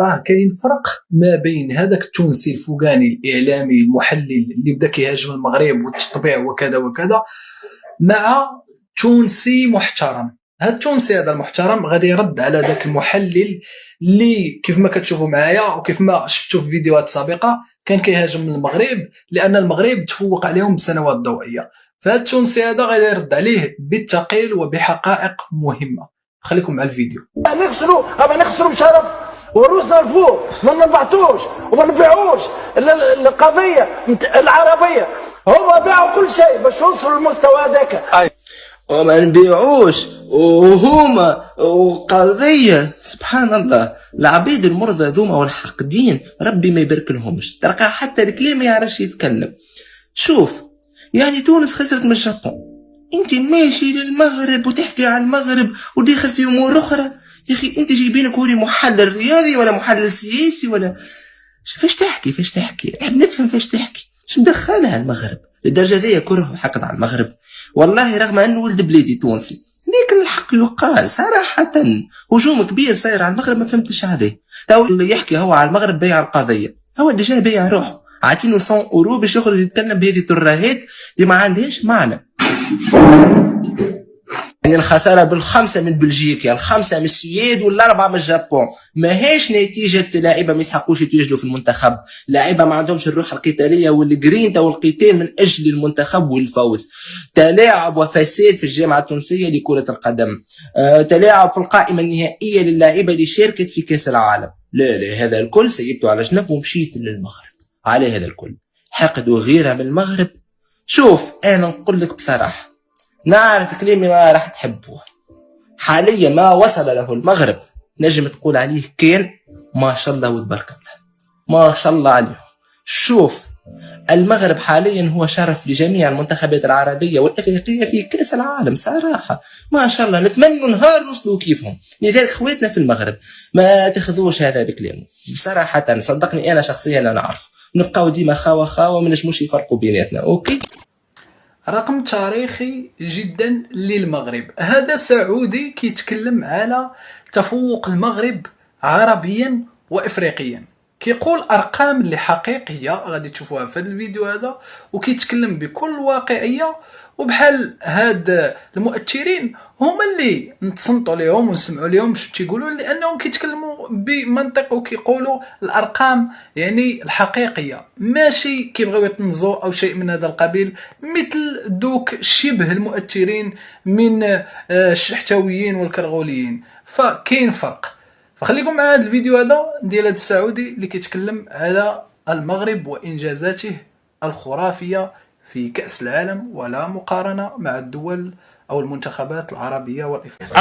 راه كاين فرق ما بين هذاك التونسي الفوقاني الاعلامي المحلل اللي بدا كيهاجم المغرب والتطبيع وكذا وكذا، مع تونسي محترم. هذا التونسي هذا المحترم غادي يرد على ذاك المحلل اللي كيف ما كتشوفوا معايا وكيف ما شفتوا في فيديوهات سابقه كان كيهاجم المغرب لان المغرب تفوق عليهم بسنوات ضوئيه. فهذا التونسي هذا غادي يرد عليه بالثقيل وبحقائق مهمه. خليكم مع الفيديو. نخسروا بشرف وروسنا الفوق، ما نبعتوش وما نبيعوش القضيه العربيه. هما باعوا كل شيء باش يوصلوا للمستوى هذاك، وما نبيعوش وهما وقضية. سبحان الله، العبيد المرضى ذوما والحاقدين ربي ما يبارك لهمش، تلقى حتى الكلام ما يعرفش يتكلم. شوف يعني تونس خسرت من الجابون، انت ماشي للمغرب وتحكي عن المغرب وداخل في امور اخرى. يا اخي انت جايبينك هوري محلل رياضي ولا محلل سياسي ولا فاش تحكي نحب نفهم فاش تحكي. اش مدخلها المغرب للدرجه ذي كره وحقد على المغرب؟ والله رغم انه ولد بلادي تونسي، لكن الحق يقال صراحه هجوم كبير صاير على المغرب ما فهمتش عليه. تو اللي يحكي هو على المغرب بيع القضيه، هو اللي جاي بيع روحه، عاطينه 100 اورو باش يخرج يتكلم بهذه الترهات اللي ما عندهاش معنى. يعني الخساره بالخمسه من بلجيكا، الخمسه من السويد والاربعه من الجابون، ماهيش نتيجه لاعيبه ما يسحقوش يتواجدوا في المنتخب، لاعيبه ما عندهمش الروح القتاليه والجرينتا والقتال من اجل المنتخب والفوز. تلاعب وفساد في الجامعه التونسيه لكره القدم، تلاعب في القائمه النهائيه للاعيبه اللي شاركت في كاس العالم. لا هذا الكل سيبته على جنب ومشيت للمغرب. على هذا الكل حقد وغيره من المغرب. شوف انا نقول لك بصراحه، نعرف كلامي ما راح تحبوه. حاليا ما وصل له المغرب نجم تقول عليه كان ما شاء الله وتبارك الله، ما شاء الله عليهم. شوف المغرب حاليا هو شرف لجميع المنتخبات العربية والأفريقية في كأس العالم صراحة، ما شاء الله. نتمنى نهار نوصلوا كيفهم. لذلك خواتنا في المغرب ما تاخذوش هذا بكلامه بصراحة، صدقني أنا شخصيا أنا أعرف، نبقاو ديما خاوة ما نجموش يفرقوا بيناتنا. أوكي، رقم تاريخي جدا للمغرب. هذا سعودي كيتكلم على تفوق المغرب عربيا وافريقيا، كيقول ارقام اللي حقيقيه غادي تشوفوها في هذا الفيديو هذا، وكيتكلم بكل واقعيه. وبحال هاد المؤثرين هما اللي نتصنتوا لهم ونسمعوا لهم شو تيقولوا، لانهم كيتكلموا بمنطق وكيقولوا الارقام يعني الحقيقيه، ماشي كيبغيو يطنزوا او شيء من هذا القبيل مثل دوك شبه المؤثرين من الشحتويين والكرغوليين. فكاين فرق. فخليكم مع هذا الفيديو هذا ديال هذا السعودي اللي كيتكلم على المغرب وانجازاته الخرافيه في كأس العالم، ولا مقارنة مع الدول أو المنتخبات العربية والإفريقية.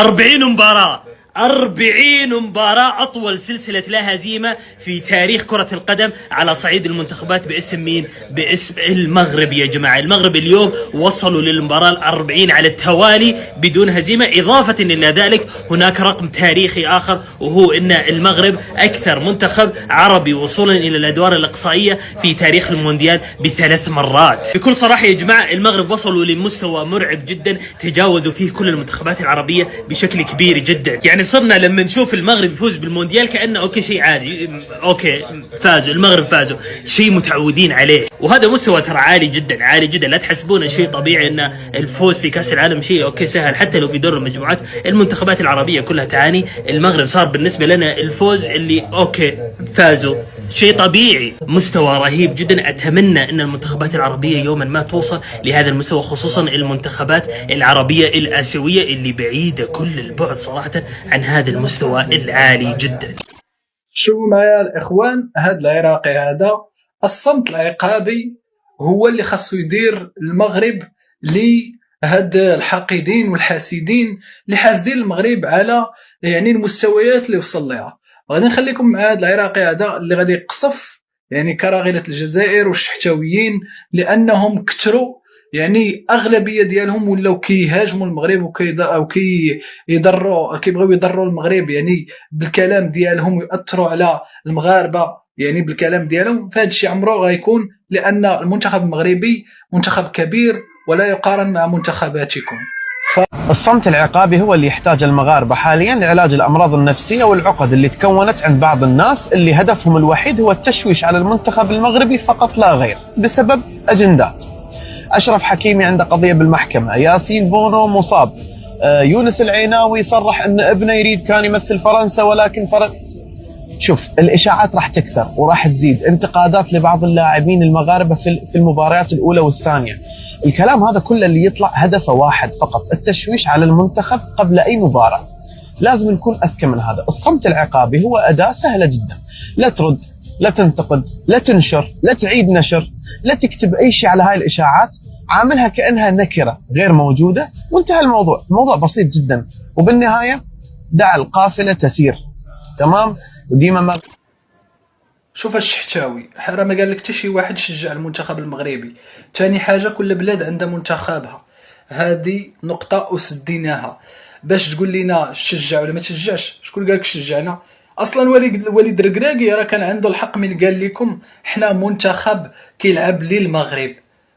40 مباراة أطول سلسلة لا هزيمة في تاريخ كرة القدم على صعيد المنتخبات باسم مين؟ باسم المغرب يا جماعة. المغرب اليوم وصلوا للمباراة 40 على التوالي بدون هزيمة. إضافة إلى ذلك هناك رقم تاريخي آخر، وهو أن المغرب أكثر منتخب عربي وصولا إلى الأدوار الإقصائية في تاريخ المونديال ب3 مرات. بكل صراحة يا جماعة المغرب وصلوا لمستوى مرعب جدا تجاوزوا فيه كل المنتخبات العربية بشكل كبير جدا. يعني صرنا لما نشوف المغرب يفوز بالمونديال كأنه اوكي شيء عادي، اوكي فازوا المغرب فازوا، شيء متعودين عليه. وهذا مستوى ترى عالي جدا عالي جدا، لا تحسبونه شيء طبيعي ان الفوز في كأس العالم شيء اوكي سهل. حتى لو في دور المجموعات المنتخبات العربية كلها تعاني، المغرب صار بالنسبة لنا الفوز اللي اوكي فازوا شيء طبيعي. مستوى رهيب جدا. اتمنى ان المنتخبات العربية يوما ما توصل لهذا المستوى، خصوصا المنتخبات العربية الآسيوية اللي بعيدة كل البعد صراحة عن هذا المستوى العالي جدا. شوفوا معايا الاخوان، هذا العراقي هذا الصمت العقابي هو اللي خاصو يدير المغرب لهاد الحاقدين والحاسدين اللي حاسدين المغرب على يعني المستويات اللي وصل لها. غادي نخليكم مع هذا العراقي هذا اللي غادي يقصف يعني كراغله الجزائر والشحتاويين، لانهم كثروا يعني اغلبيه ديالهم ولاو كيهاجموا المغرب كيبغيو يضروا المغرب يعني بالكلام ديالهم ويأثروا على المغاربه يعني بالكلام ديالهم. فهاد الشيء عمره غيكون، لان المنتخب المغربي منتخب كبير ولا يقارن مع منتخباتكم. الصمت العقابي هو اللي يحتاج المغاربة حاليا لعلاج الأمراض النفسية والعقد اللي تكونت عند بعض الناس اللي هدفهم الوحيد هو التشويش على المنتخب المغربي فقط لا غير بسبب أجندات. أشرف حكيمي عنده قضية بالمحكمة، ياسين بونو مصاب، يونس العيناوي صرح أن ابنه يريد كان يمثل فرنسا ولكن شوف الإشاعات راح تكثر وراح تزيد، انتقادات لبعض اللاعبين المغاربة في المباريات الأولى والثانية. الكلام هذا كله اللي يطلع هدفه واحد فقط، التشويش على المنتخب قبل أي مباراة. لازم نكون أذكى من هذا. الصمت العقابي هو أداة سهلة جدا، لا ترد، لا تنتقد، لا تنشر، لا تعيد نشر، لا تكتب أي شيء على هاي الإشاعات، عاملها كأنها نكرة غير موجودة وانتهى الموضوع. الموضوع بسيط جدا، وبالنهاية دع القافلة تسير. تمام؟ وديما ما شوف الشحتاوي راه ما قال لك حتى شي واحد شجع المنتخب المغربي. ثاني حاجه كل بلاد عندها منتخبها، هذه نقطه اسديناها. باش تقول لنا شجع ولا ما تشجعش، شكون قال لك شجعنا؟ اصلا وليد ركراكي راه كان عنده الحق من قال لكم حنا منتخب كيلعب للمغرب،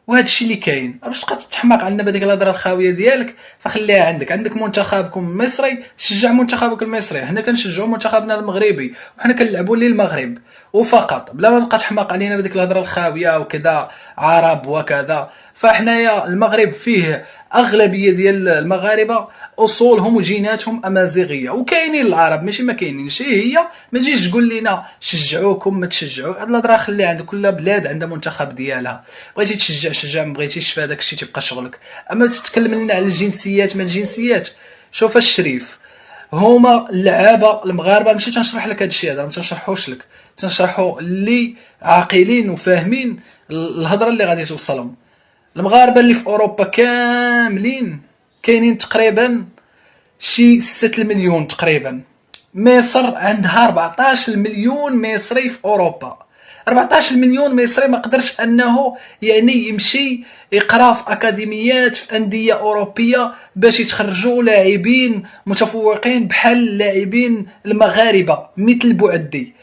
وهذا الشيء اللي كاين. باش تبقى تحماق علينا بهذيك الهضره الخاويه ديالك، فخليها عندك منتخبكم المصري، شجع منتخبك المصري. حنا كنشجعوا منتخبنا المغربي وحنا كنلعبوا للمغرب وفقط، بلا ما تبقى تحماق علينا بهذيك الهضره الخاويه وكذا عرب وكذا. فحنايا المغرب فيه اغلبيه ديال المغاربه اصولهم وجيناتهم امازيغيه، وكاينين العرب ماشي ما كاينينش. هي ما تجيش تقول لنا شجعوكم ما تشجعوا، هاد الهضره خليها عند كل بلاد عندها منتخب ديالها. بغيتي تشجع شجع، ما بغيتيش فهداك الشيء تبقى شغلك. اما تتكلم لنا على الجنسيات ما الجنسيات، شوف الشريف هما اللعابه المغاربه. ماشي تنشرح لك هذا الشيء، هذا ما تنشرحوش لك، تنشرحوا اللي عاقلين وفاهمين الهضره اللي غادي توصلهم. المغاربه اللي في اوروبا كاملين كاينين تقريبا شي 6 مليون تقريبا. مصر عندها 14 مليون مصري في اوروبا. 14 مليون مصري ما قدرش انه يعني يمشي يقرا في اكاديميات في انديه اوروبيه باش يتخرجوا لاعبين متفوقين بحال اللاعبين المغاربه مثل بوعدي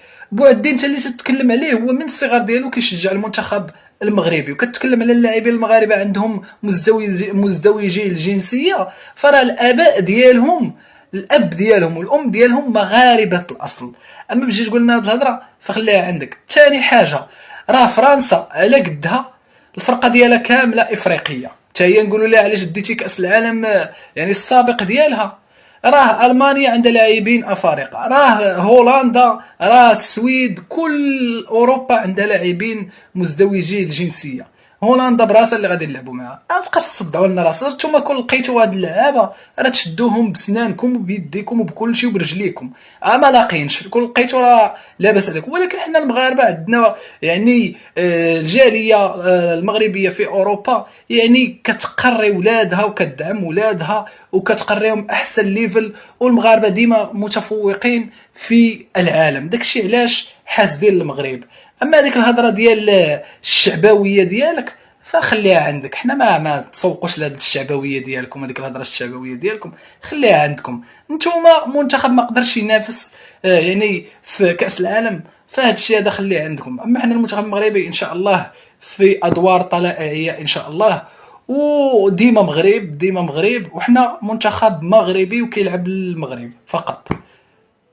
انت اللي تتكلم عليه هو من الصغر ديالو كيشجع المنتخب المغربي، وكتكلم على اللاعبين المغاربه عندهم مزدوجي الجنسيه. فراه الاباء ديالهم، الاب ديالهم والام ديالهم مغاربه الاصل. اما باش تقول لنا هاد الهضره فخليها عندك. ثاني حاجه راه فرنسا على قدها الفرقه ديالها كامله افريقيه، حتى هي نقولوا لها علاش ديتي كاس العالم يعني السابق ديالها. راه المانيا عندها لاعبين افارقه، راه هولندا، راه السويد، كل اوروبا عندها لاعبين مزدوجي الجنسيه. هولندا براسها اللي غادي نلعبوا معها. ما تبقاش تصدعوا لنا راسكم. نتوما كون لقيتوا هاد اللعابه راه تشدوهم بسنانكم وبيديكم وبكل شيء وبرجليكم. ما لاقينش كون لقيتوا راه لاباس عليكم. ولكن حنا المغاربه عندنا يعني الجاليه المغربيه في اوروبا يعني كتقري ولادها وكتدعم ولادها وكتقريهم احسن ليفل، والمغاربه ديما متفوقين في العالم. داكشي علاش حاسدين المغرب. اما هذيك الهضره ديال الشعبويه ديالك فخليها عندك. حنا ما تسوقوش لهاد الشعبويه ديالكم، هذيك الهضره الشعبويه ديالكم خليها عندكم. نتوما منتخب ما قدرش ينافس يعني في كاس العالم، فهاد الشيء هذا خليه عندكم. اما حنا المنتخب المغربي ان شاء الله في ادوار طلائعيه ان شاء الله، وديما مغرب وحنا منتخب مغربي وكيلعب للمغرب فقط.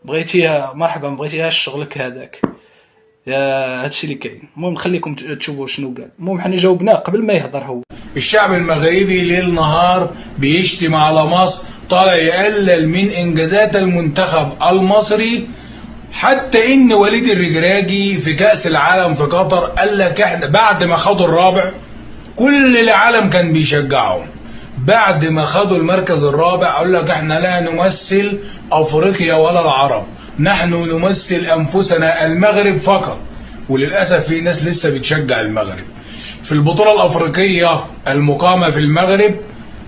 بغيتيها مرحبا، ما بغيتيهاش شغلك هذاك. يا هادشي اللي كاين. المهم خليكم تشوفوا شنو قال. المهم حنا جاوبناه قبل ما يهضر هو. الشعب المغربي ليل نهار بيشتم على مصر، طالع يقلل من انجازات المنتخب المصري. حتى ان وليد الركراكي في كأس العالم في قطر قال لك احنا بعد ما خدوا الرابع كل العالم كان بيشجعهم. بعد ما خدوا المركز الرابع قال لك احنا لا نمثل افريقيا ولا العرب، نحن نمثل أنفسنا المغرب فقط. وللأسف في ناس لسه بتشجع المغرب. في البطولة الأفريقية المقامة في المغرب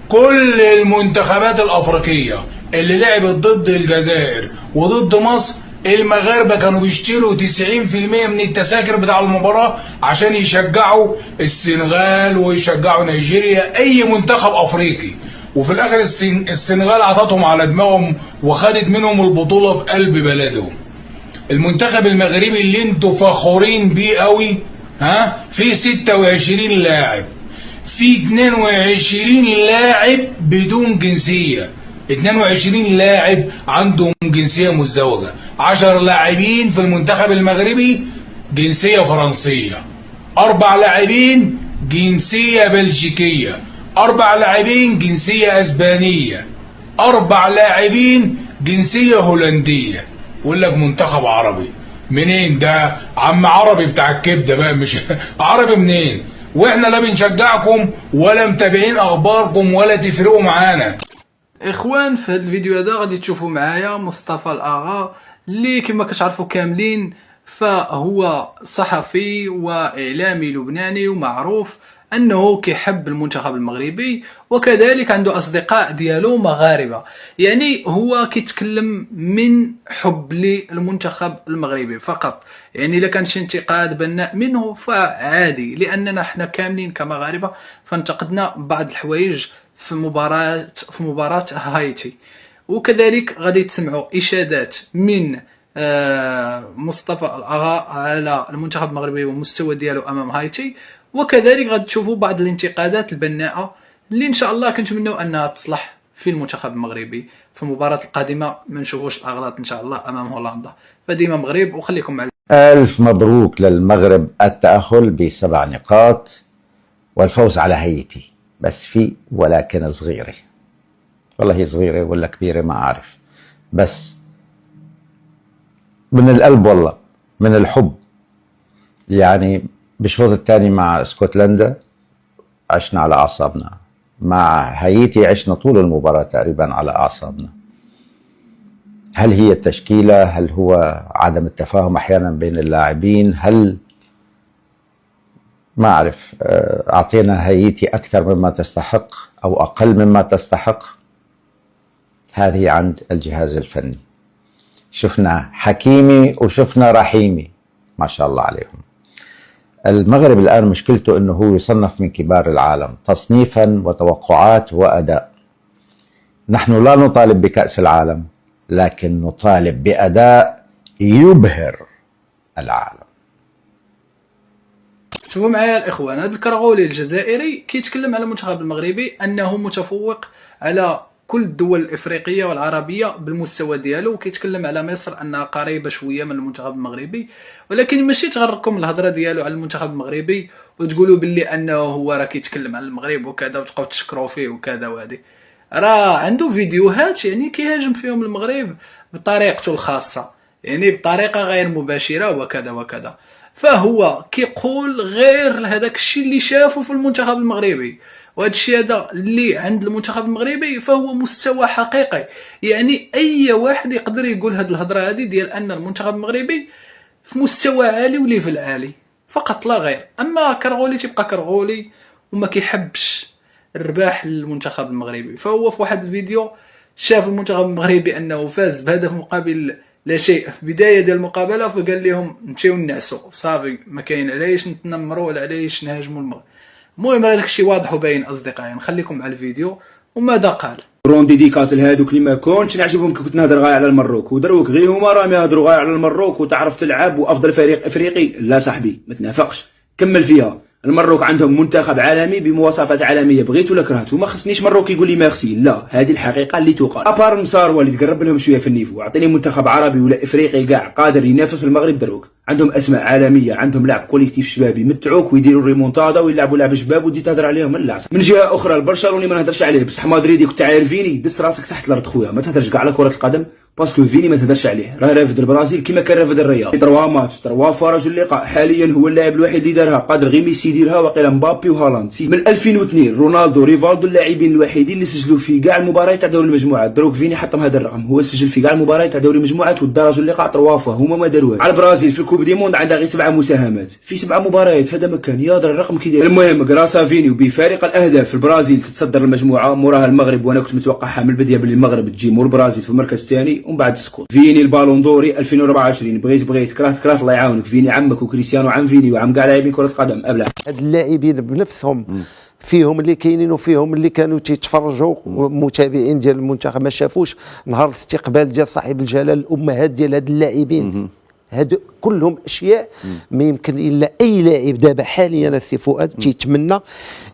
كل المنتخبات الأفريقية اللي لعبت ضد الجزائر وضد مصر المغاربة كانوا بيشتروا 90% من التذاكر بتاع المباراة عشان يشجعوا السنغال ويشجعوا نيجيريا، أي منتخب أفريقي. وفي الاخر السنغال عطتهم على دماغهم وخدت منهم البطوله في قلب بلدهم. المنتخب المغربي اللي انتوا فخورين بيه قوي فيه 26 لاعب، في 22 لاعب بدون جنسية، 22 لاعب عندهم جنسية مزدوجة، 10 لاعبين في المنتخب المغربي جنسية فرنسية، 4 لاعبين جنسية بلجيكية، 4 لاعبين جنسية اسبانية، 4 لاعبين جنسية هولندية. يقول لك منتخب عربي منين ده؟ عم عربي بتاع الكبده بقى، مش عربي منين؟ واحنا لا بنشجعكم ولا متابعين اخباركم ولا تفرقوا معانا. اخوان، في هذا الفيديو هذا غادي تشوفوا معايا مصطفى الاغا اللي كما كتعرفوا كاملين فهو صحفي واعلامي لبناني ومعروف انه كيحب المنتخب المغربي، وكذلك عنده اصدقاء ديالو مغاربه. يعني هو كيتكلم من حب للمنتخب المغربي فقط. يعني الا كان شي انتقاد بناء منه فعادي، لاننا حنا كاملين كمغاربه فانتقدنا بعض الحوايج في مباراه هايتي. وكذلك غادي تسمعوا اشادات من مصطفى الاغا على المنتخب المغربي والمستوى ديالو امام هايتي، وكذلك غادي تشوفوا بعض الانتقادات البناءه اللي ان شاء الله كنتمنوا انها تصلح في المنتخب المغربي في المباراه القادمه، ما نشوفوش الاغلاط ان شاء الله امام هولندا. فديما مغرب، وخليكم مع ألف مبروك للمغرب التأهل ب7 نقاط والفوز على هايتي. بس في ولكن صغيرة، والله هي صغيرة ولا كبيرة ما أعرف، بس من القلب والله من الحب. يعني بالشوط الثاني مع اسكتلندا عشنا على أعصابنا، مع هايتي عشنا طول المباراة تقريبا على أعصابنا. هل هي التشكيلة؟ هل هو عدم التفاهم أحيانا بين اللاعبين؟ هل ما أعرف أعطينا هايتي أكثر مما تستحق أو أقل مما تستحق؟ هذه عند الجهاز الفني. شفنا حكيمي وشفنا رحيمي ما شاء الله عليهم. المغرب الآن مشكلته أنه هو يصنف من كبار العالم تصنيفا وتوقعات وأداء. نحن لا نطالب بكأس العالم، لكن نطالب بأداء يبهر العالم. شوفوا معايا الاخوان، هذا الكرغولي الجزائري كيتكلم على المنتخب المغربي انه متفوق على كل الدول الافريقيه والعربيه بالمستوى ديالو، وكيتكلم على مصر انها قريبه شويه من المنتخب المغربي. ولكن ماشي تغركم الهضره ديالو على المنتخب المغربي وتقولوا باللي انه هو راه كيتكلم على المغرب وكذا وتبقاو تشكروا فيه وكذا. وهذه راه عنده فيديوهات يعني كيهاجم فيهم المغرب بطريقته الخاصه، يعني بطريقه غير مباشره وكذا وكذا. فهو كيقول غير هذاك الشيء اللي شافه في المنتخب المغربي، وهذا الشيء هذا اللي عند المنتخب المغربي فهو مستوى حقيقي. يعني اي واحد يقدر يقول هذه الهضره هذه ديال ان المنتخب المغربي في مستوى عالي وليفل عالي فقط لا غير. اما كرغولي تيبقى كرغولي وما كيحبش الرباح للمنتخب المغربي. فهو في واحد الفيديو شاف المنتخب المغربي انه فاز بهدف مقابل لا شيء في بدايه ديال المقابله، فقال لهم نمشيو نعسوا صافي، ما كاين علاش نتنمروا ولا علاش نهاجموا المغرب. المهم هذاك الشيء واضح وباين اصدقائي، نخليكم على الفيديو وماذا قال. رون ديديكاس لهادوك اللي ما كنتش نعجبهم كي كنت نهضر غاية على المروك، ودروك غير هما راهم يهضروا غاية على المروك وتعرف تلعب وافضل فريق افريقي. لا صاحبي ما تنافقش، كمل فيها. المروك عندهم منتخب عالمي بمواصفات عالميه، بغيت ولا كرهت. وما خصنيش مروك يقول لي ميرسي، لا هذه الحقيقه اللي تقال. ابار المسار اللي تقرب لهم شويه في النيفو، اعطيني منتخب عربي ولا افريقي كاع قادر ينافس المغرب دروك. عندهم اسماء عالميه، عندهم لاعب كوليكتيف شبابي يمتعوك ويديروا الريمونتادا ويلعبوا لعب شباب وتجي تهضر عليهم. لا من جهه اخرى البرشلوني ما نهضرش عليه، بصح مدريدي كنت عارف فيني دس راسك تحت الارض خويا، ما تهضرش كاع على كره القدم باسكو فيني ما تهدرش عليه. راه رافد البرازيل كيما كان رافد الرياض، 3 ماتش 3 فرج اللقاء. حاليا هو اللاعب الوحيد اللي دارها، قادر غير ميسي يديرها وقيلا مبابي وهالاند. من 2002 رونالدو ريفالدو اللاعبين الوحيدين اللي سجلوا في كاع المباريات تاع دوري المجموعات. دروك فيني حطم هذا الرقم، هو سجل في كاع المباريات تاع دوري المجموعات والدرج اللقاء 3 فوا، هما ما داروهاش. على البرازيل في الكوب دي موند عندها غير 7 مساهمات في 7 مباريات، هذا ما كان يهضر الرقم كي داير. المهم كراسا فيني وبفارق الاهداف البرازيل تتصدر المجموعه، موراها المغرب، وانا كنت متوقعها من البدايه باللي المغرب تجي مور البرازيل في المركز الثاني ومن بعد تسقط. فيني البالون دوري 2024، بغيت كرهت الله يعاونك. فيني عمك وكريستيانو عم فيني وعم كاع لاعبين كره قدم ابلع. هاد اللاعبين بنفسهم فيهم اللي كاينين وفيهم اللي كانوا تيتفرجوا متابعين ديال المنتخب ما شافوش نهار الاستقبال ديال صاحب الجلاله الامهات ديال هاد اللاعبين. هادو كلهم اشياء ما يمكن الا اي لاعب دابا حاليا السي فؤاد تيتمنى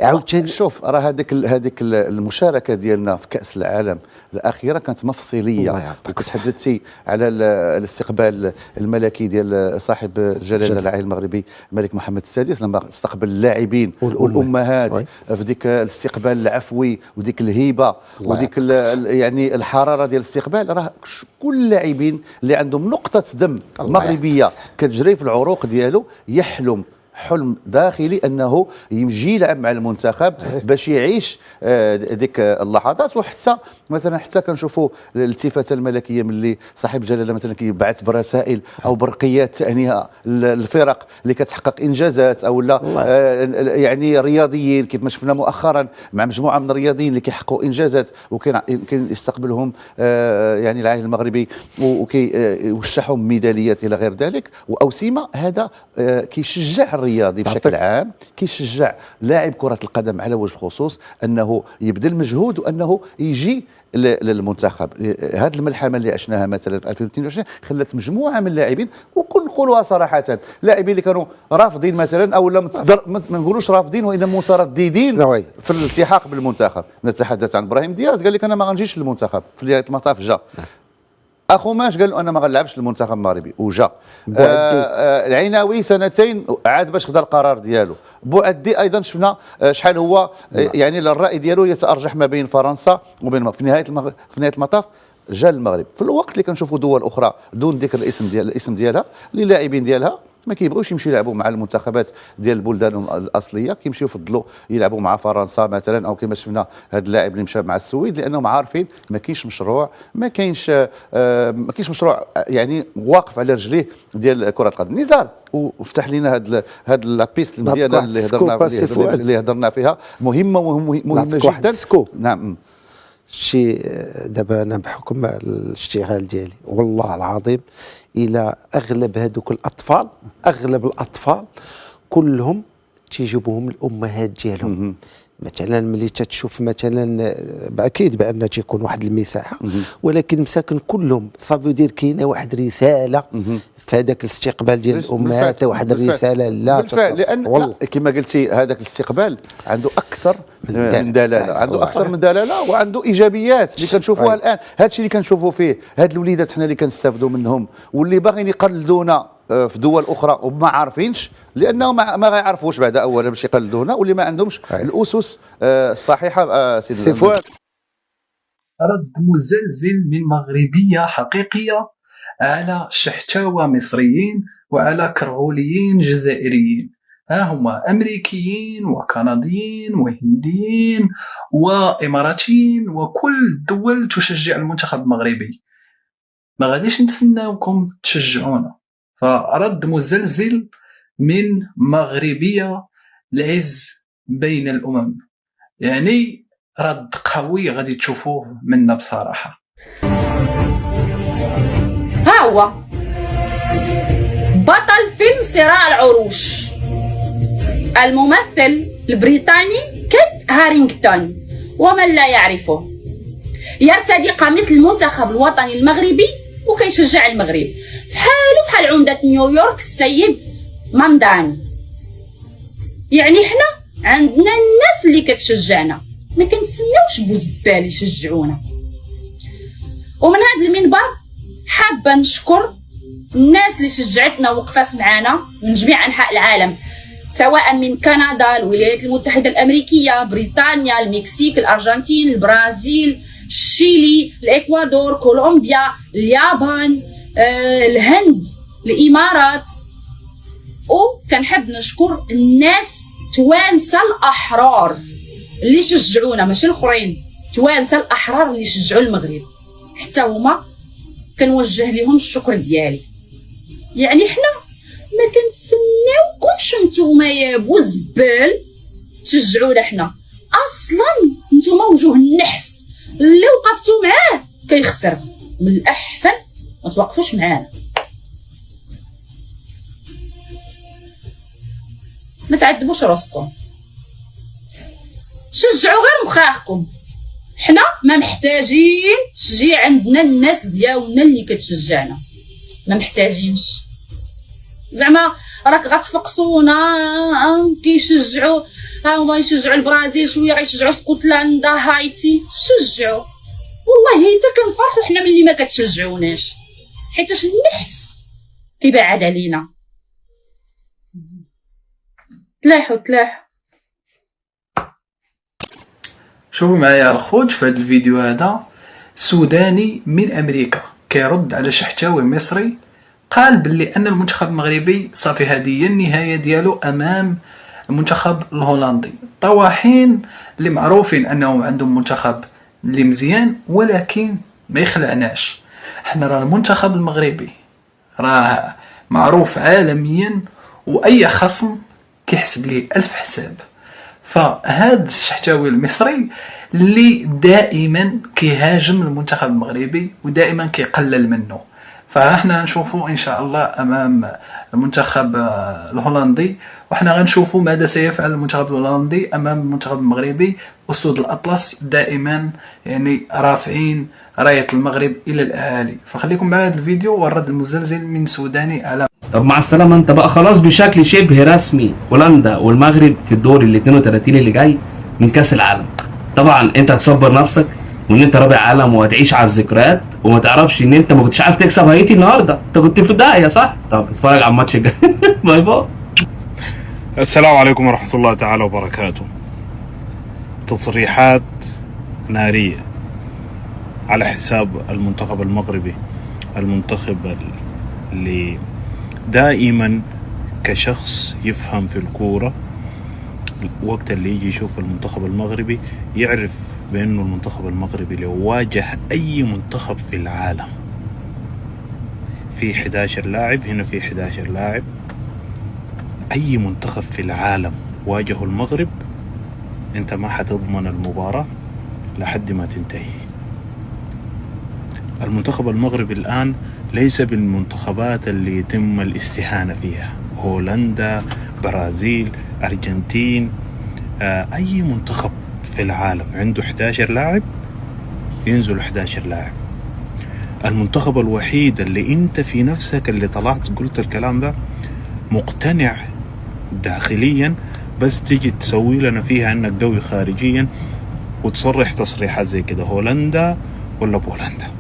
عاوتاني. شوف راه هذيك المشاركه ديالنا في كاس العالم الاخيره كانت مفصليه، وكتحدثتي على الاستقبال الملكي ديال صاحب الجلاله العاهل المغربي الملك محمد السادس لما استقبل اللاعبين والامهات في ديك الاستقبال العفوي وديك الهيبه وديك يعني الحراره ديال الاستقبال. راه كل اللاعبين اللي عندهم نقطه دم مغربيه كتجري في العروق ديالو يحلم حلم داخلي انه يجي يلعب مع المنتخب باش يعيش ديك اللحظات. وحتى مثلا كنشوفوا الالتفاته الملكيه ملي صاحب الجلاله مثلا كيبعث برسائل او برقيات تهنئه للفرق اللي كتحقق انجازات او لا يعني رياضيين، كيف ما شفنا مؤخرا مع مجموعه من الرياضيين اللي كيحققوا انجازات وكاين يستقبلهم يعني العاهل المغربي وكيوشحهم ميداليات الى غير ذلك. واوسمه هذا كيشجع الرياضي بشكل عام، كيشجع لاعب كرة القدم على وجه الخصوص أنه يبذل مجهود وأنه يجي للمنتخب. هذه الملحمة اللي عشناها مثلا في 2022 خلت مجموعة من اللاعبين، ونقولوها صراحة، لاعبين اللي كانوا رافضين مثلا أو ما نقولوش رافضين وإنما مترددين في الالتحاق بالمنتخب. نتحدث عن إبراهيم دياز قال لك أنا ما غنجيش للمنتخب، في نهاية المطاف جا. اخو ماش قال له انا ما غنلعبش المنتخب المغربي وجا. العيناوي سنتين عاد باش خدا القرار ديالو. بوعدي ايضا شفنا شحال هو يعني الراي ديالو يتارجح ما بين فرنسا وبين في نهايه المطاف جا المغرب في الوقت اللي كنشوفوا دول اخرى دون ذكر الاسم ديالها اللي لاعبين ديالها ما كيبغيوش يمشيو يلعبوا مع المنتخبات ديال البلدان الاصليه، كيمشيو يفضلوا يلعبوا مع فرنسا مثلا، او كما شفنا هذا اللاعب اللي مشى مع السويد، لانهم عارفين ما كاينش مشروع يعني واقف على رجليه ديال كره القدم. نزار وفتح لنا هاد لابيست المزيانه اللي هضرنا فيها مهمه جدا. نعم. شي دابا انا بحكم الاشتغال ديالي والله العظيم الى اغلب الاطفال كلهم تيجيبوهم الامهات ديالهم. مثلا ملي تتشوف مثلا اكيد بان تيكون واحد المساحه، ولكن مساكن كلهم صافي دير كاينه واحد رساله في هذاك الاستقبال ديال الامهات، واحد الرساله لا بالفعل، لان كما قلتي هذاك الاستقبال عنده اكثر من دلاله، وعنده ايجابيات اللي كنشوفوها الان. هذا الشيء اللي كنشوفوا فيه هاد الوليدات حنا اللي كنستافدوا منهم واللي باغيين يقلدونا في دول اخرى وما عارفينش، لانهم ما غيعرفوش بعد اولا باش يقلدونا، واللي ما عندهمش الاسس الصحيحه. سي فؤاد، رد مزلزل من مغربيه حقيقيه على شحتاوى مصريين وعلى كرغوليين جزائريين. هما امريكيين وكنديين وهنديين واماراتيين، وكل الدول تشجع المنتخب المغربي. ما غاديش نتسناوكم تشجعونا. فرد مزلزل من مغربيه العز بين الامم، يعني رد قوي غادي تشوفوه منا بصراحه. ها هو بطل فيلم صراع العروش، الممثل البريطاني كيت هارينغتون، ومن لا يعرفه يرتدي قميص المنتخب الوطني المغربي وكيشجع المغرب، فحال عمدة نيويورك السيد مامداني. يعني حنا عندنا الناس اللي كتشجعنا، ما كنتسناوش بوزبال يشجعونا. ومن هذا المنبر حابه نشكر الناس اللي شجعتنا ووقفات معنا من جميع انحاء العالم، سواء من كندا، الولايات المتحده الامريكيه، بريطانيا، المكسيك، الارجنتين، البرازيل، الشيلي، الاكوادور، كولومبيا، اليابان، الهند، الامارات. وكنحب نشكر الناس توانسه الاحرار اللي شجعونا، ماشي الاخرين، توانسه الاحرار اللي شجعوا المغرب، حتى هما كنوجه لهم الشكر ديالي. يعني حنا ما كنتسناوكمش نتوما يا بوزبال تشجعونا، حنا اصلا نتوما وجوه النحس، اللي وقفتوا معاه كيخسر، من الاحسن ما توقفوش معانا. ما تعذبوش راسكم، شجعوا غير مخاخكم. حنا ما محتاجين تشجيع، عندنا الناس ديالنا اللي كتشجعنا، ما محتاجينش. زعما راك غتفقصونا كيشجعوا ها هما يشجعوا البرازيل شويه غيشجعوا اسكتلندا هايتي شجعوا والله حتى كنفرحوا حنا ملي ما كتشجعوناش حيتاش النحس كيبعد علينا تلاحوا شوفوا معايا الخوت في هذا الفيديو هذا سوداني من امريكا كيرد على شحتاوي مصري قال باللي ان المنتخب المغربي صافي هذه هي النهايه ديالو امام المنتخب الهولندي. الطواحين اللي معروفين انهم عندهم منتخب اللي مزيان ولكن ما يخلعناش، حنا راه المنتخب المغربي راه معروف عالميا واي خصم كيحسب ليه 1000 حساب. فهاد الشحتاوي المصري اللي دائما كيهاجم المنتخب المغربي ودائما كيقلل منه، فاحنا نشوفوا ان شاء الله امام المنتخب الهولندي، وحنا غنشوفوا ماذا سيفعل المنتخب الهولندي امام المنتخب المغربي. اسود الاطلس دائما يعني رافعين رايه المغرب الى الاعالي. فخليكم مع هذا الفيديو والرد المزلزل من سوداني على. طب مع السلامه انت بقى خلاص بشكل شبه رسمي هولندا والمغرب في الدور ال 32 اللي جاي من كاس العالم. طبعا انت هتصبر نفسك وان انت رابع عالم وهتعيش على الذكريات وما تعرفش ان انت ما كنتش عارف تكسب هايتي النهارده، انت كنت في الداهيه صح؟ طب اتفرج على الماتش الجاي. باي باي. السلام عليكم ورحمه الله تعالى وبركاته. تصريحات ناريه على حساب المنتخب المغربي، المنتخب اللي دائما كشخص يفهم في الكورة وقت اللي يجي يشوف المنتخب المغربي يعرف بأنه المنتخب المغربي لو واجه أي منتخب في العالم في 11 لاعب، هنا في 11 لاعب، أي منتخب في العالم واجهه المغرب أنت ما حتضمن المباراة لحد ما تنتهي. المنتخب المغربي الآن ليس بالمنتخبات اللي يتم الاستهانة فيها، هولندا، برازيل، أرجنتين، أي منتخب في العالم عنده 11 لاعب ينزل 11 لاعب. المنتخب الوحيد اللي انت في نفسك اللي طلعت قلت الكلام ده مقتنع داخليا بس تيجي تسوي لنا فيها انك قوي خارجيا وتصرح تصريحات زي كده، هولندا ولا بولندا.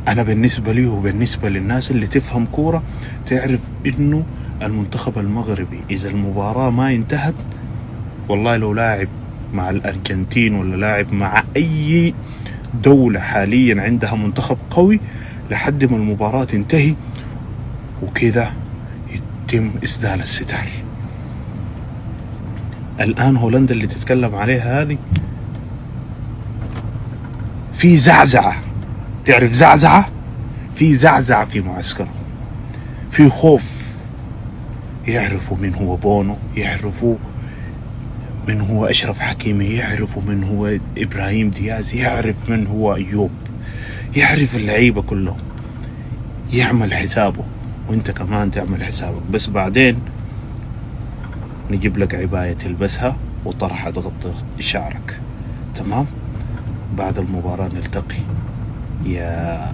انا بالنسبة لي وبالنسبة للناس اللي تفهم كورة تعرف انه المنتخب المغربي اذا المباراة ما انتهت والله لو لاعب مع الارجنتين ولا لاعب مع اي دولة حاليا عندها منتخب قوي لحد ما المباراة تنتهي وكذا يتم اسدال الستار. الان هولندا اللي تتكلم عليها هذه في زعزعة، تعرف زعزعة؟ في زعزعة في معسكرهم، في خوف. يعرفوا من هو بونو، يعرفوا من هو أشرف حكيمي، يعرفوا من هو إبراهيم دياز، يعرف من هو أيوب، يعرف اللعيبة كلهم، يعمل حسابه وانت كمان تعمل حسابك. بس بعدين نجيب لك عباية تلبسها وطرحة تغطي شعرك، تمام؟ بعد المباراة نلتقي يا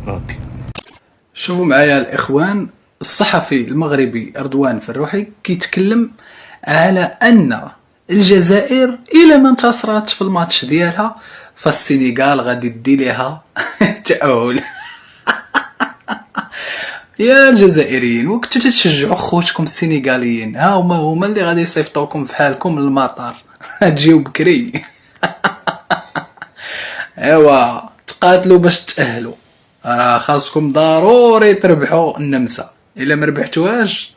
اوكي. شوفوا معايا الإخوان، الصحفي المغربي أردوان فروحي كيتكلم على أن الجزائر إلى ما انتصرت في الماتش ديالها فالسنغال غادي دي ليها تأهل. يا الجزائريين وكنتو تشجعوا خوتكم السنغاليين، ها هما اللي غادي يصيفطوكم في حالكم للمطار تجيو بكري. ايوا تقاتلوا باش تأهلوا، راه خاصكم ضروري تربحوا النمسا، الا ما ربحتوهاش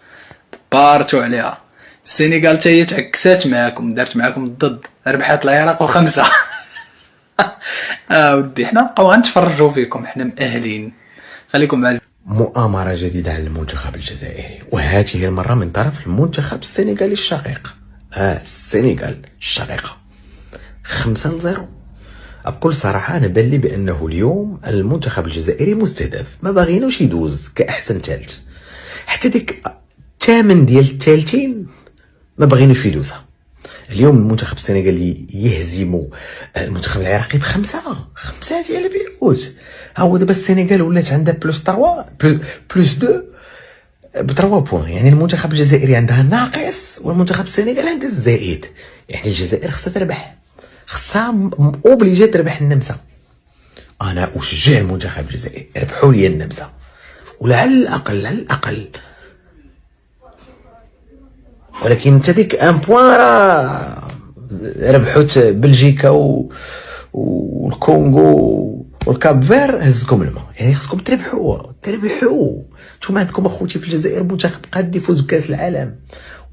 بارتو عليها. السنغال حتى هي تعكسات معاكم، دارت معاكم الضد، ربحت العراق و5. ودي حنا نبقاو غنتفرجوا فيكم، حنا مأهلين. خليكم مع مؤامرة جديدة على المنتخب الجزائري، وهذه المرة من طرف المنتخب السنغالي الشقيق. السنغال الشقيقة 5-0. بكل صراحة أنا بان لي بأنه اليوم المنتخب الجزائري مستهدف، ما باغينوش يدوز كأحسن ثالث، حتى ديك الثامن ديال الثالثين ما باغينوش يدوزها. اليوم المنتخب السنغالي يهزم المنتخب العراقي ب5 ديال البيوت. هو دابا السنغال ولات عندها بلس 3 بلس 2 ب 3 بوان، يعني المنتخب الجزائري عندها ناقص والمنتخب السنغال عندها الزائد. يعني الجزائر خصها تربح، خصها اوبليجي تربح النمسا. انا اشجع المنتخب الجزائري، ربحوا لي النمسا، وعلى الاقل على الاقل. ولكن انت ديك ان بوان راه ربحوت بلجيكا والكونغو والكاب فير، هزكم الماء. يعني خصكم تربحوا. نتوما عندكم اخوتي في الجزائر منتخب قاد يفوز بكاس العالم،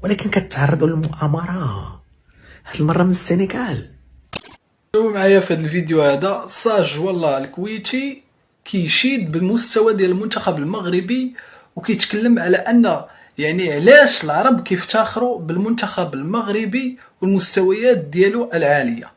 ولكن كتعرضوا للمؤامره هاد المره من السنغال. شوفوا معايا في هذا الفيديو هذا ساج والله الكويتي كيشيد بالمستوى ديال المنتخب المغربي، وكيتكلم على ان يعني علاش العرب كيفتخروا بالمنتخب المغربي والمستويات ديالو العاليه.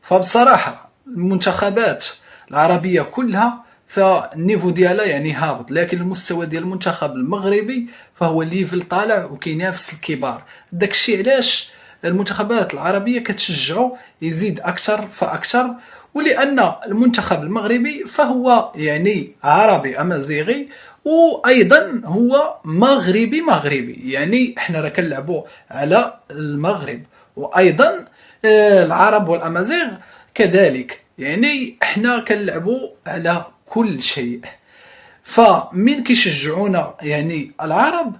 فبصراحه المنتخبات العربيه كلها فالنيفو ديالها يعني هابط، لكن المستوى ديال المنتخب المغربي فهو ليفل طالع وكينافس الكبار. داكشي علاش المنتخبات العربيه كتشجعوا يزيد اكثر فاكثر، ولان المنتخب المغربي فهو يعني عربي امازيغي، وايضا هو مغربي، يعني احنا راه كنلعبوا على المغرب، وايضا العرب والامازيغ كذلك، يعني احنا كنلعبوا على كل شيء. فمن كيشجعونا يعني العرب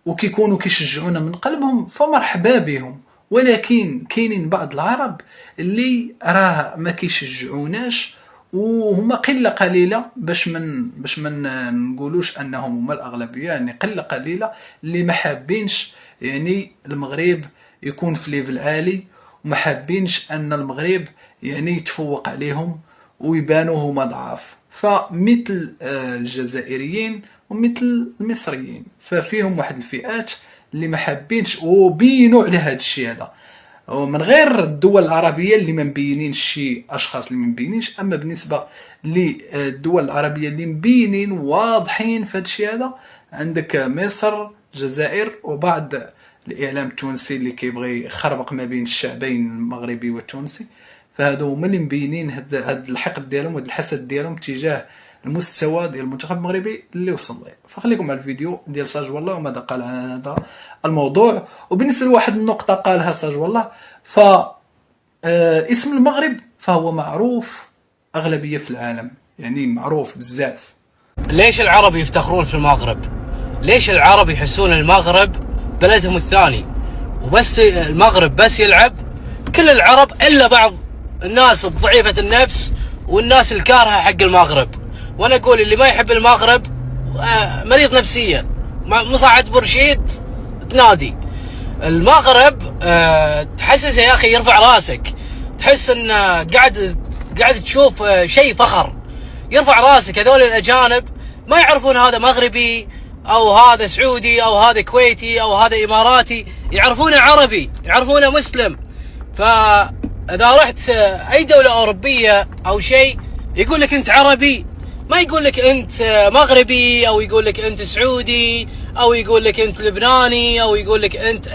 وكيكونوا كيشجعونا من قلبهم فمرحبا بهم، ولكن كاينين بعض العرب اللي راه ما كيشجعوناش، وهما قله قليله باش من نقولوش انهم هما الاغلبيه، يعني قله قليله اللي ما حابينش يعني المغرب يكون في ليفل عالي، وما حابينش ان المغرب يعني يتفوق عليهم ويبانوا هما ضعاف. فمثل الجزائريين ومثل المصريين ففيهم واحد الفئات اللي ما حابينش وبينوا على هذا الشيء هذا، ومن غير الدول العربيه اللي ما مبينينش شي اشخاص اللي ما مبينينش. اما بالنسبه للدول العربيه اللي مبينين واضحين في هذا الشيء هذا، عندك مصر، الجزائر، وبعض الاعلام التونسي اللي كيبغي يخربق ما بين الشعبين المغربي والتونسي، فهادو هما اللي مبينين هاد الحقد ديالهم وهاد الحسد ديالهم تجاه المستوى ديال المنتخب المغربي اللي وصل ليه. فخليكم على الفيديو ديال ساج والله وماذا قال عن هذا الموضوع. وبالنسبه لواحد النقطه قالها ساج والله، ف اسم المغرب فهو معروف اغلبيه في العالم، يعني معروف بزاف. ليش العرب يفتخرون في المغرب؟ ليش العرب يحسون المغرب بلدهم الثاني؟ وبس المغرب بس يلعب كل العرب الا بعض الناس الضعيفه النفس والناس الكارهه حق المغرب. وانا اقول اللي ما يحب المغرب مريض نفسيا، مصعد برشيد تنادي. المغرب تحسسه يا اخي يرفع راسك، تحس ان قاعد تشوف شيء فخر، يرفع راسك. هذول الاجانب ما يعرفون هذا مغربي او هذا سعودي او هذا كويتي او هذا اماراتي، يعرفونه عربي، يعرفونه مسلم. فاذا رحت اي دوله اوروبيه او شيء يقول لك انت عربي، ما يقول لك انت مغربي او يقول لك انت سعودي او يقول لك انت لبناني او يقول لك انت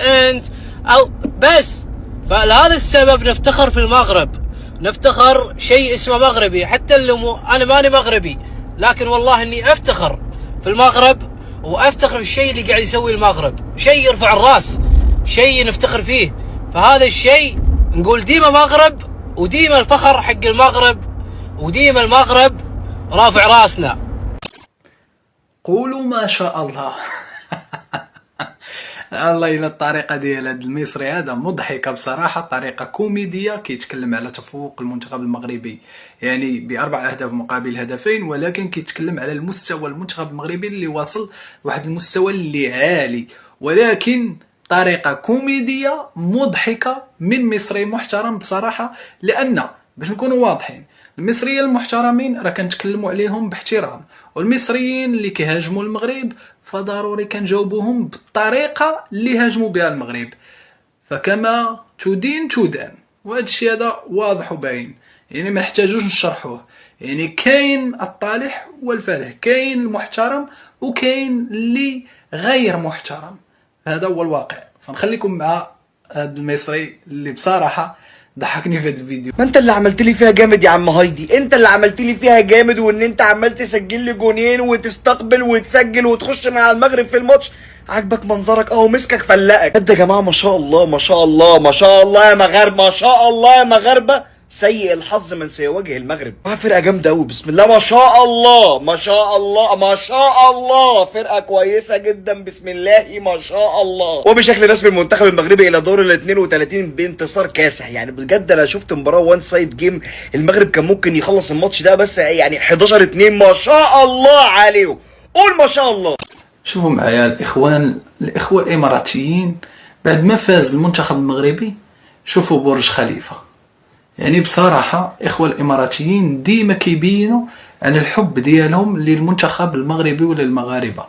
او بس. فلهذا السبب نفتخر في المغرب، نفتخر شيء اسمه مغربي. حتى انا ماني مغربي، لكن والله اني افتخر في المغرب وافتخر في الشيء اللي قاعد يسوي المغرب، شيء يرفع الراس، شيء نفتخر فيه. فهذا الشيء نقول ديما مغرب، وديما الفخر حق المغرب، وديما المغرب رافع راسنا. قولوا ما شاء الله. الله الى الطريقه ديال هذا المصري هذا مضحكه بصراحه، طريقه كوميديه. كيتكلم على تفوق المنتخب المغربي يعني ب4 اهداف مقابل هدفين، ولكن كيتكلم على المستوى المنتخب المغربي اللي واصل لواحد المستوى اللي عالي، ولكن طريقه كوميديه مضحكه من مصري محترم بصراحه. لان باش نكونوا واضحين، المصريين المحترمين راه كنتكلموا عليهم باحترام، والمصريين اللي كيهاجموا المغرب فضروري كنجاوبوهم بالطريقه اللي هاجموا بها المغرب. فكما تدين تدان، وهذا الشيء هذا واضح وباين، يعني ما نحتاجوش نشرحوه. يعني كاين الطالح والفالح، كاين المحترم وكاين اللي غير محترم، هذا هو الواقع. فنخليكم مع هذا المصري اللي بصراحه ضحكني في هذا الفيديو. ما انت اللي عملت لي فيها جامد يا عم هايدي، انت اللي عملت لي فيها جامد، وان انت عمال تسجل لي جونين وتستقبل وتسجل وتخش مع المغرب في الماتش. عاجبك منظرك اهو، مسكك فلقك. قد يا جماعه ما شاء الله ما شاء الله ما شاء الله يا مغاربه، ما شاء الله يا مغاربه. سيء الحظ من سيواجه المغرب. مع فرقه جامده قوي، بسم الله ما شاء الله ما شاء الله ما شاء الله، فرقه كويسه جدا بسم الله ما شاء الله. وبشكل رسمي المنتخب المغربي الى دور ال 32 بانتصار كاسح. يعني بجد انا شفت مباراه وان سايد جيم، المغرب كان ممكن يخلص الماتش ده، بس يعني 11-2 ما شاء الله عليهم. قول ما شاء الله. شوفوا معايا الاخوه الاماراتيين بعد ما فاز المنتخب المغربي، شوفوا برج خليفه. يعني بصراحه اخوه الاماراتيين ديما كيبينوا عن الحب ديالهم للمنتخب المغربي وللمغاربه.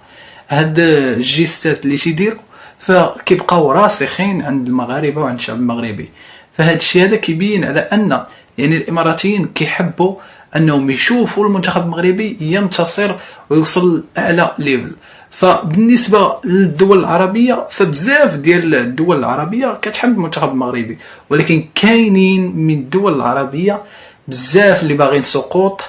هاد الجيستات اللي تيديروا فكيبقاو راسخين عند المغاربه وعند الشعب المغربي. فهاد الشيء هذا كيبين على ان يعني الاماراتيين كيحبوا انهم يشوفوا المنتخب المغربي ينتصر ويوصل لاعلى ليفل. فبالنسبه للدول العربيه فبزاف ديال الدول العربيه كتحب المنتخب المغربي، ولكن كاينين من الدول العربيه بزاف اللي باغيين سقوط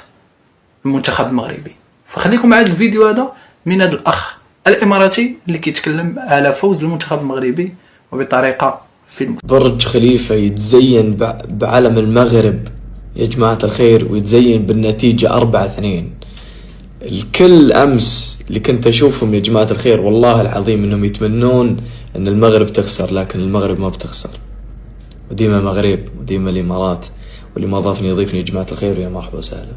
المنتخب المغربي. فخليكم مع هذا الفيديو هذا من هذا الاخ الاماراتي اللي كيتكلم على فوز المنتخب المغربي وبطريقه في برج خليفه يتزين بعلم المغرب يا جماعه الخير، ويتزين بالنتيجه 4-2. الكل امس اللي كنت اشوفهم يا جماعه الخير والله العظيم انهم يتمنون ان المغرب تخسر، لكن المغرب ما بتخسر، وديما مغرب وديما الامارات. واللي ما ضافني يضيفني يا جماعه الخير، ويا مرحبا وسهلا.